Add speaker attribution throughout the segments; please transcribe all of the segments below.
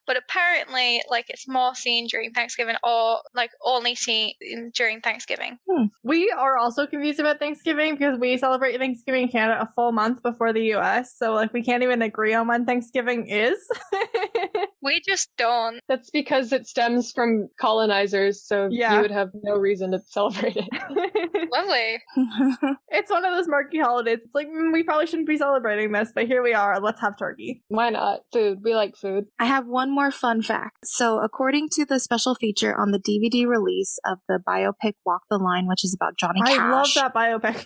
Speaker 1: but apparently, like, it's more seen during Thanksgiving or, like, only seen during Thanksgiving.
Speaker 2: We are also confused about Thanksgiving because we celebrate Thanksgiving in Canada a full month before the US, so, like, we can't even agree on when Thanksgiving is.
Speaker 1: We just don't.
Speaker 3: That's because it stems from colonizers, so you would have no reason to celebrate it.
Speaker 1: Lovely.
Speaker 2: It's one of those murky holidays. It's like, we probably shouldn't be celebrating this, but here we are. Let's have turkey.
Speaker 3: Why not? Food. We like food.
Speaker 4: I have one more fun fact. So according to the special feature on the DVD release of the biopic Walk the Line, which is about Johnny Cash.
Speaker 2: I love that biopic.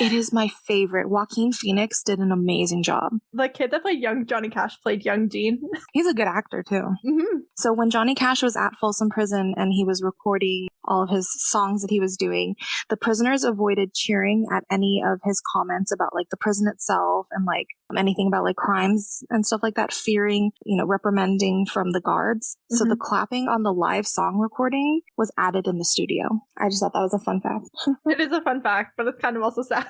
Speaker 4: It is my favorite. Joaquin Phoenix did an amazing job.
Speaker 2: The kid that played young Johnny Cash played young Dean.
Speaker 4: He's a good actor too.
Speaker 2: Mm-hmm.
Speaker 4: So when Johnny Cash was at Folsom Prison and he was recording all of his songs that he was doing, the prisoners avoided cheering at any of his comments about like the prison itself and like anything about like crimes and stuff like that, fearing, reprimanding from the guards. Mm-hmm. So the clapping on the live song recording was added in the studio. I just thought that was a fun fact.
Speaker 2: It is a fun fact, but it's kind of also sad.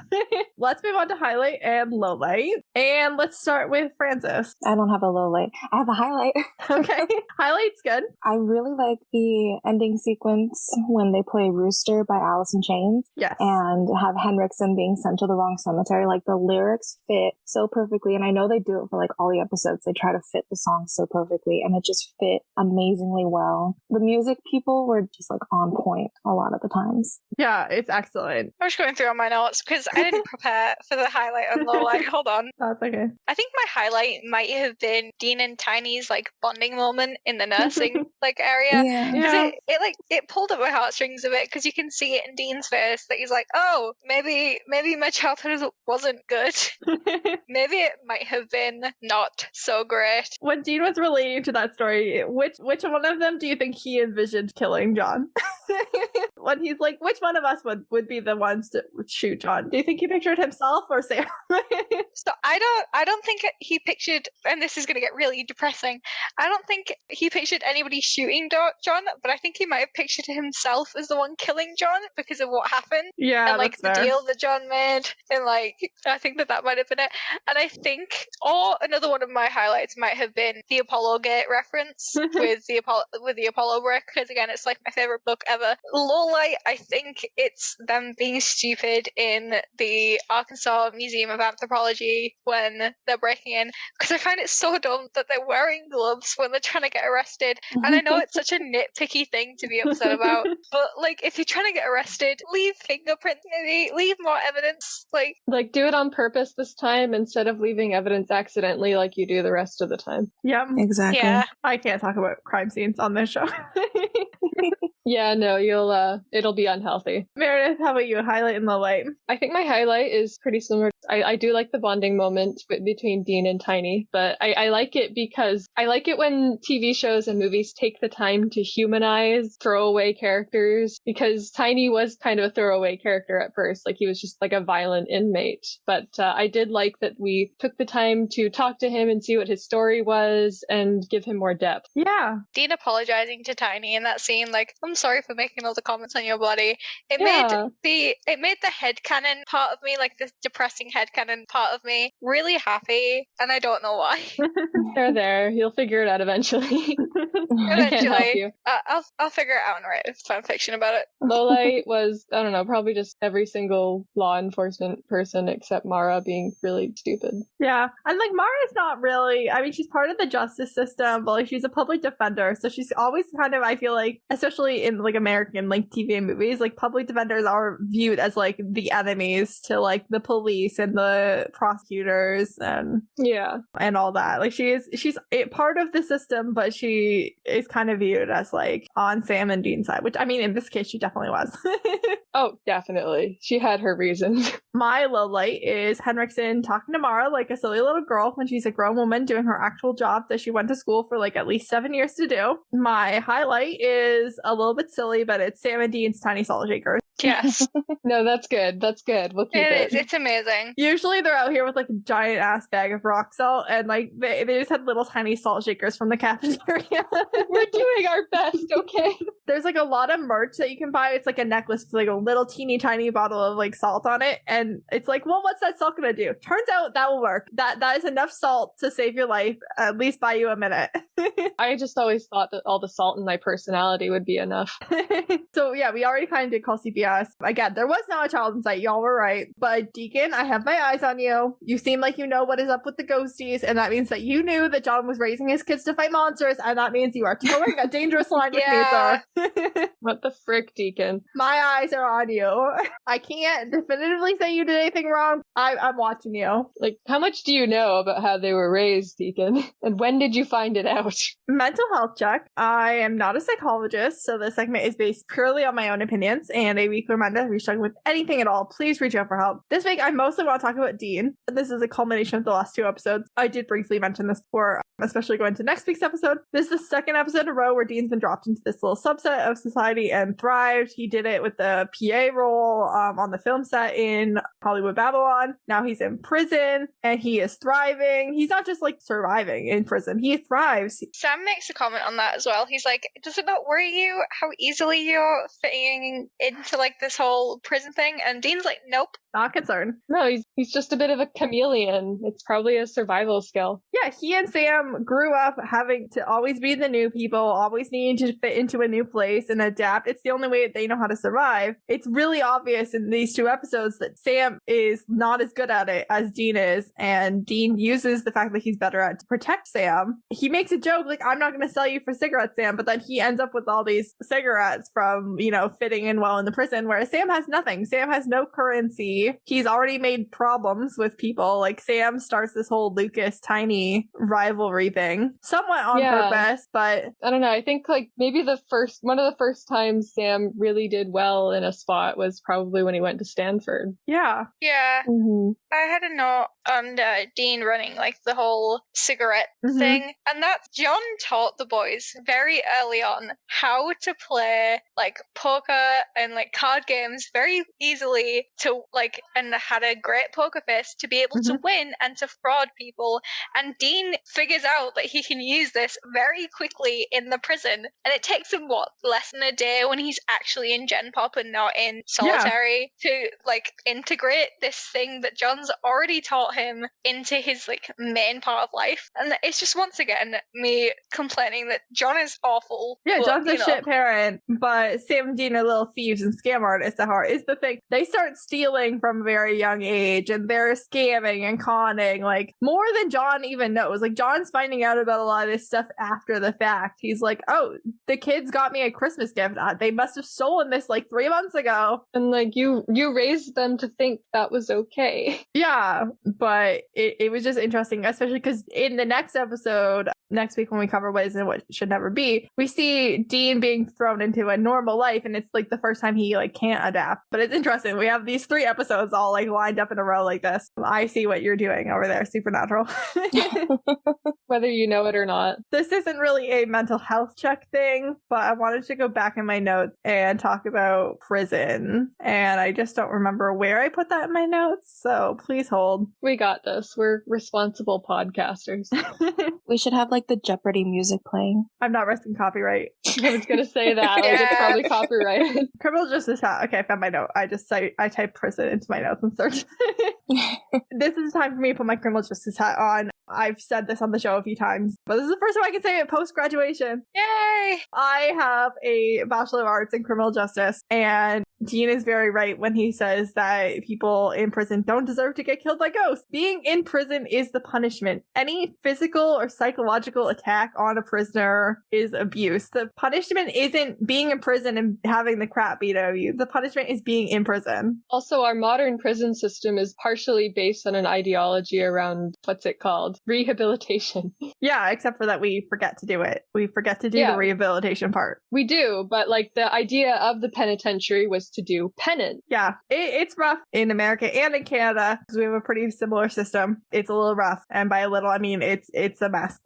Speaker 2: Let's move on to highlight and low light. And let's start with Frances.
Speaker 4: I don't have a low light. I have a highlight.
Speaker 2: Okay. Highlight's good.
Speaker 4: I really like the ending sequence when they play Rooster by Alice in Chains.
Speaker 2: Yes.
Speaker 4: And have Henriksen being sent to the wrong cemetery. Like the lyrics fit so perfectly. And I know they do it for like all the episodes. They try to fit the songs so perfectly and it just fit amazingly well. The music people were just like on point a lot of the times.
Speaker 2: Yeah, it's excellent.
Speaker 1: I was going through all my notes because I didn't prepare for the highlight and low light. Hold on.
Speaker 2: That's okay.
Speaker 1: I think my highlight might have been Dean and Tiny's like bonding moment in the nursing like area.
Speaker 2: Yeah.
Speaker 1: It pulled at my heartstrings a bit because you can see it in Dean's face that he's like, oh, maybe my childhood wasn't good. Maybe it might have been not so great.
Speaker 2: When Dean was relating to that story, which one of them do you think he envisioned killing John? When he's like, which one of us would be the ones to shoot John? Do you think he pictured himself or Sam?
Speaker 1: So I don't think he pictured, and this is going to get really depressing, I don't think he pictured anybody shooting John, but I think he might have pictured himself as the one killing John because of what happened.
Speaker 2: Yeah,
Speaker 1: and like the deal that John made, and like I think that might have been it. And I think, or another one of my highlights might have been the Apollo Gate reference with the Apollo brick, because again, it's like my favorite book ever. Low light, I think it's them being stupid in the Arkansas Museum of Anthropology when they're breaking in, because I find it so dumb that they're wearing gloves when they're trying to get arrested. And I know it's such a nitpicky thing to be upset about, but like if you're trying to get arrested, leave fingerprints, maybe leave more evidence. Like
Speaker 3: do it on purpose this time instead of leaving evidence accidentally like you do the rest of the time.
Speaker 2: Yep.
Speaker 4: Exactly.
Speaker 1: Yeah.
Speaker 2: I can't talk about crime scenes on this show.
Speaker 3: Yeah, no, it'll be unhealthy.
Speaker 2: Meredith, how about you? Highlight and low light.
Speaker 3: I think my highlight is pretty similar. I do like the bonding moment between Dean and Tiny, but I like it because I like it when TV shows and movies take the time to humanize throwaway characters, because Tiny was kind of a throwaway character at first. Like he was just like a violent inmate, but I did like that we took the time to talk to him and see what his story was and give him more depth.
Speaker 2: Yeah.
Speaker 1: Dean apologizing to Tiny in that scene, like, I'm sorry for making all the comments on your body. It made the headcanon part of me, like the depressing headcanon part of me, really happy, and I don't know why.
Speaker 3: They're there. You'll figure it out eventually. I can't help you.
Speaker 1: I'll figure it out and write fan fiction about it.
Speaker 3: Lowlight was, I don't know, probably just every single law enforcement person except Mara being really stupid.
Speaker 2: Yeah. And like Mara's not really, I mean, she's part of the justice system, but like she's a public defender. So she's always kind of, I feel like, especially in like American like TV and movies, like public defenders are viewed as like the enemies to like the police and the prosecutors and all that. Like she's a part of the system, but she is kind of viewed as like on Sam and Dean's side, which I mean in this case she definitely was.
Speaker 3: Oh, definitely. She had her reasons.
Speaker 2: My low light is Henriksen talking to Mara like a silly little girl when she's a grown woman doing her actual job that she went to school for like at least 7 years to do. My highlight is a little bit silly, but it's Sam and Dean's tiny salt shakers.
Speaker 1: Yes.
Speaker 3: No, that's good. That's good. We'll keep
Speaker 1: It
Speaker 3: it.
Speaker 1: is. It's amazing.
Speaker 2: Usually they're out here with like a giant ass bag of rock salt, and like they just had little tiny salt shakers from the cafeteria.
Speaker 3: We're doing our best, okay?
Speaker 2: There's like a lot of merch that you can buy. It's like a necklace with like a little teeny tiny bottle of like salt on it, and it's like, well, what's that salt gonna do? Turns out that will work. That is enough salt to save your life, at least buy you a minute.
Speaker 3: I just always thought that all the salt in my personality would be enough.
Speaker 2: So yeah, we already kind of did call CPS. Again, there was not a child in sight. Y'all were right. But Deacon, I have my eyes on you. You seem like you know what is up with the ghosties, and that means that you knew that John was raising his kids to fight monsters, and that means you are towing a dangerous line with me, sir.
Speaker 3: What the frick, Deacon?
Speaker 2: My eyes are on you. I can't definitively say you did anything wrong. I'm watching you.
Speaker 3: Like, how much do you know about how they were raised, Deacon? And when did you find it out?
Speaker 2: Mental health check. I am not a psychologist, so this segment is based purely on my own opinions and a weekly reminder if you're struggling with anything at all, please reach out for help. This week, I mostly want to talk about Dean. This is a culmination of the last two episodes. I did briefly mention this before, especially going to next week's episode. This is the second episode in a row where Dean's been dropped into this little subset of society and thrived. He did it with the PA role on the film set in Hollywood Babylon. Now he's in prison and he is thriving. He's not just like surviving in prison, he thrives.
Speaker 1: Sam makes a comment on that as well. He's like, does it not worry you how easily you're fitting into like this whole prison thing? And Dean's like, nope.
Speaker 2: Not concerned.
Speaker 3: No, he's just a bit of a chameleon. It's probably a survival skill.
Speaker 2: Yeah, he and Sam grew up having to always be the new people, always needing to fit into a new place and adapt. It's the only way they know how to survive. It's really obvious in these two episodes that Sam is not as good at it as Dean is, and Dean uses the fact that he's better at it to protect Sam. He makes a joke like, I'm not going to sell you for cigarettes, Sam, but then he ends up with all these cigarettes from, fitting in well in the prison, whereas Sam has nothing. Sam has no currency. He's already made problems with people. Like, Sam starts this whole Lucas Tiny rivalry thing, somewhat on purpose, but
Speaker 3: I don't know. I think like maybe one of the first times Sam really did well in a spot was probably when he went to Stanford.
Speaker 2: Yeah.
Speaker 3: Mm-hmm.
Speaker 1: I had a note on Dean running like the whole cigarette thing, and that John taught the boys very early on how to play like poker and like card games very easily to like, and had a great poker face to be able to win and to fraud people. And Dean figures out that he can use this very quickly in the prison, and it takes him less than a day when he's actually in Gen Pop and not in solitary to like integrate this thing that John's already taught him into his like main part of life. And it's just once again me complaining that John is awful.
Speaker 2: Yeah,
Speaker 1: but,
Speaker 2: John's a shit parent, but Sam and Dean are little thieves and scam artists at heart. Is the thing. They start stealing from a very young age, and they're scamming and conning like more than John even knows. Like, John's finding out about a lot of this stuff after the fact. He's like, oh, the kids got me a Christmas gift. They must have stolen this like 3 months ago.
Speaker 3: And like you raised them to think that was okay.
Speaker 2: Yeah, but it was just interesting, especially because in the next episode, next week when we cover what is and what should never be, we see Dean being thrown into a normal life, and it's like the first time he like can't adapt. But it's interesting. We have these 3 episodes all like lined up in a row like this. I see what you're doing over there, Supernatural.
Speaker 3: Whether you know it or not.
Speaker 2: This isn't really a mental health check thing, but I wanted to go back in my notes and talk about prison. And I just don't remember where I put that in my notes, so please hold.
Speaker 3: We got this. We're responsible podcasters.
Speaker 4: We should have like the Jeopardy music playing.
Speaker 2: I'm not risking copyright.
Speaker 3: I was gonna say that. Like, it's probably copyrighted.
Speaker 2: Criminal justice hat. Okay, I found my note. I typed prison into my notes and searched. This is the time for me to put my criminal justice hat on. I've said this on the show a few times, but this is the first time I can say it post-graduation.
Speaker 1: Yay!
Speaker 2: I have a Bachelor of Arts in Criminal Justice, and Dean is very right when he says that people in prison don't deserve to get killed by ghosts. Being in prison is the punishment. Any physical or psychological attack on a prisoner is abuse. The punishment isn't being in prison and having the crap beat out of you. The punishment is being in prison.
Speaker 3: Also, our modern prison system is partially based on an ideology around, what's it called? Rehabilitation.
Speaker 2: Yeah, except for that we forget to do it. We forget to do the rehabilitation part.
Speaker 3: We do, but like the idea of the penitentiary was to do penance.
Speaker 2: Yeah, it's rough in America and in Canada because we have a pretty similar system. It's a little rough, and by a little I mean it's a mess.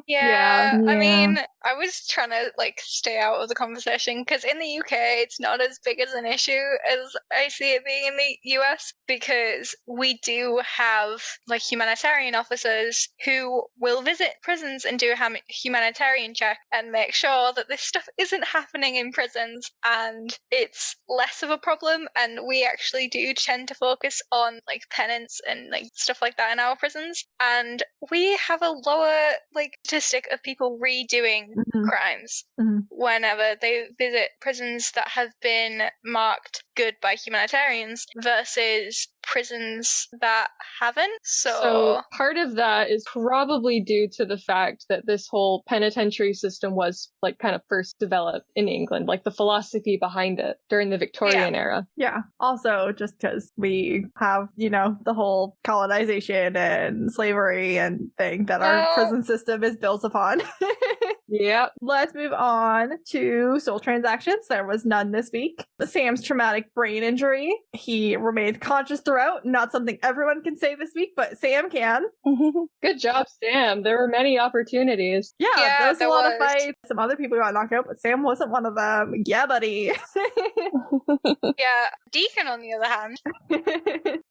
Speaker 1: Yeah, I mean, I was trying to like stay out of the conversation because in the UK it's not as big as an issue as I see it being in the US, because we do have like humanitarian officers who will visit prisons and do a humanitarian check and make sure that this stuff isn't happening in prisons, and it's less of a problem. And we actually do tend to focus on like penance and like stuff like that in our prisons, and we have a lower like statistic of people redoing crimes whenever they visit prisons that have been marked good by humanitarians versus prisons that haven't. So
Speaker 3: part of that is probably due to the fact that this whole penitentiary system was like kind of first developed in England, like the philosophy behind it during the Victorian era.
Speaker 2: Yeah. Also, just because we have, you know, the whole colonization and slavery and thing that our prison system is built upon.
Speaker 3: Yep.
Speaker 2: Let's move on to soul transactions. There was none this week. Sam's traumatic brain injury. He remained conscious throughout. Not something everyone can say this week, but Sam can.
Speaker 3: Good job, Sam. There were many opportunities.
Speaker 2: Yeah, there was a lot of fights. Some other people got knocked out, but Sam wasn't one of them. Yeah, buddy.
Speaker 1: Yeah, Deacon, on the other hand,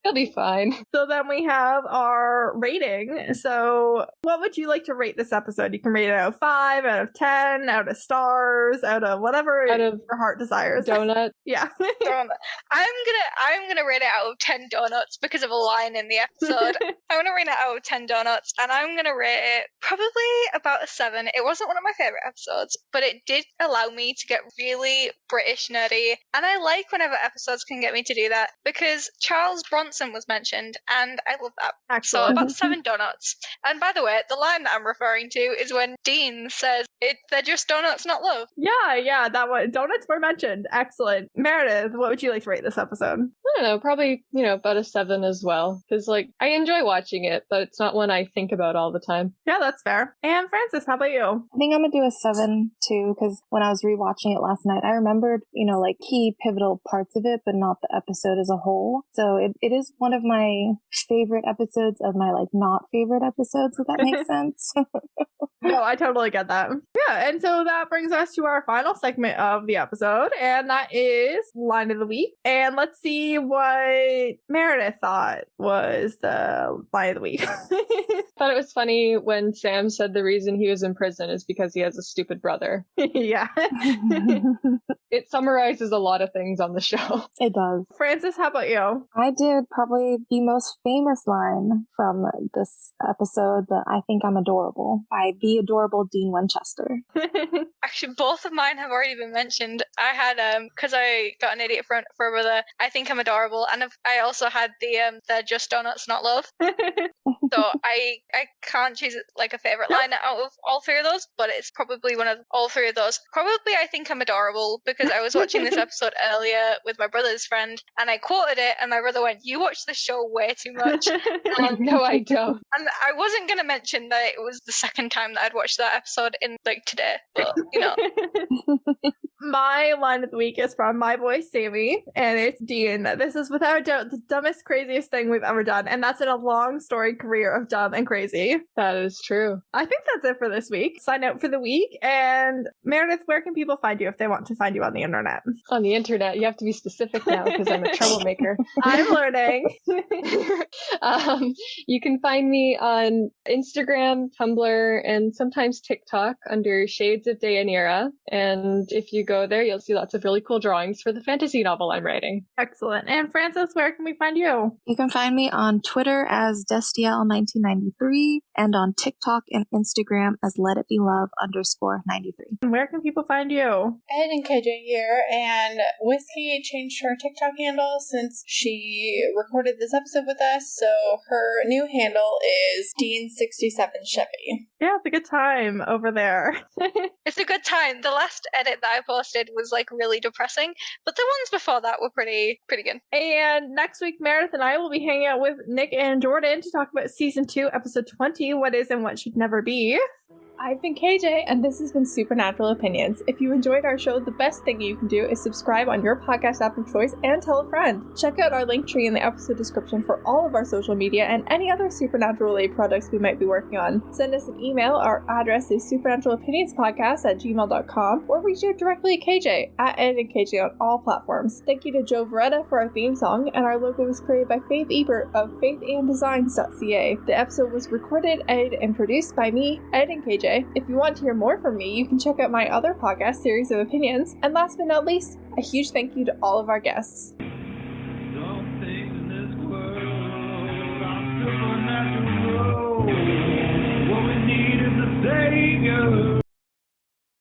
Speaker 3: he'll be fine.
Speaker 2: So then we have our rating. So what would you like to rate this episode? You can rate it out of 5, out of 10, out of stars, out of whatever your heart desires.
Speaker 3: Donut.
Speaker 2: Yeah.
Speaker 1: I'm gonna rate it out of 10 donuts because of a line in the episode. I'm gonna rate it out of 10 donuts, and I'm gonna rate it probably about a 7. It wasn't one of my favorite episodes, but it did allow me to get really British nerdy, and I like whenever episodes can get me to do that, because Charles Bronson was mentioned, and I love that.
Speaker 2: Excellent.
Speaker 1: So about 7 donuts. And by the way, the line that I'm referring to is when Dean says, they're just donuts, not love.
Speaker 2: Yeah, that one. Donuts were mentioned. Excellent. Meredith, what would you like to rate this episode?
Speaker 3: I don't know, probably, about a 7 as well. Because, I enjoy watching it, but it's not one I think about all the time.
Speaker 2: Yeah, that's fair. And Francis, how about you?
Speaker 4: I think I'm gonna do a 7 too, because when I was rewatching it last night, I remembered, key pivotal parts of it, but not the episode as a whole. So it is one of my favorite episodes of my, not favorite episodes, if that makes sense.
Speaker 2: No, I totally get that. Yeah, and so that brings us to our final segment of the episode, and that is Line of the Week. And let's see what Meredith thought was the Line of the Week.
Speaker 3: I thought it was funny when Sam said the reason he was in prison is because he has a stupid brother.
Speaker 2: Yeah.
Speaker 3: It summarizes a lot of things on the show.
Speaker 4: It does.
Speaker 2: Francis, how about you?
Speaker 4: I did probably the most famous line from this episode, that I think I'm adorable, by the adorable Dean Winchester.
Speaker 1: Actually, both of mine have already been mentioned. I had, because I got an idiot for a brother, I think I'm adorable, and I also had they're just donuts, not love. So I can't choose a favorite line out of all 3 of those, but it's probably one of all 3 of those. Probably I think I'm adorable because I was watching this episode earlier with my brother's friend, and I quoted it, and my brother went, "You watch the show way too much."
Speaker 3: No, I don't.
Speaker 1: And I wasn't going to mention that it was the second time that I'd watched that episode in today, but
Speaker 2: My line of the week is from my boy Sammy, and it's Dean. This is without a doubt the dumbest, craziest thing we've ever done, and that's in a long storied career of dumb and crazy.
Speaker 3: That is true.
Speaker 2: I think that's it for this week. Sign out for the week, and Meredith, where can people find you if they want to find you on the internet?
Speaker 3: On the internet, you have to be specific now because I'm a troublemaker.
Speaker 2: I'm learning.
Speaker 3: You can find me on Instagram, Tumblr, and sometimes TikTok under Shades of Deianira. And if you go there, you'll see lots of really cool drawings for the fantasy novel I'm writing.
Speaker 2: Excellent. And Francis, where can we find you?
Speaker 4: You can find me on Twitter as Destiel1993 and on TikTok and Instagram as LetItBeLove_93.
Speaker 2: And where can people find you?
Speaker 5: Ed and KJ here, and Whiskey changed her TikTok handle since she recorded this episode with us, so her new handle is Dean67Chevy.
Speaker 2: Yeah, it's a good time over there.
Speaker 1: It's a good time. The last edit that I posted was really depressing, but the ones before that were pretty good.
Speaker 2: And next week, Meredith and I will be hanging out with Nick and Jordan to talk about season 2, episode 20, What Is and What Should Never Be.
Speaker 6: I've been KJ, and this has been Supernatural Opinions. If you enjoyed our show, the best thing you can do is subscribe on your podcast app of choice and tell a friend. Check out our link tree in the episode description for all of our social media and any other Supernatural-related projects we might be working on. Send us an email. Our address is supernaturalopinionspodcast@gmail.com, or reach out directly at KJ, at EditedKJ on all platforms. Thank you to Joe Veretta for our theme song, and our logo was created by Faith Ebert of faithanddesigns.ca. The episode was recorded, edited, and produced by me, Ed and KJ. If you want to hear more from me, you can check out my other podcast, Series of Opinions. And last but not least, a huge thank you to all of our guests.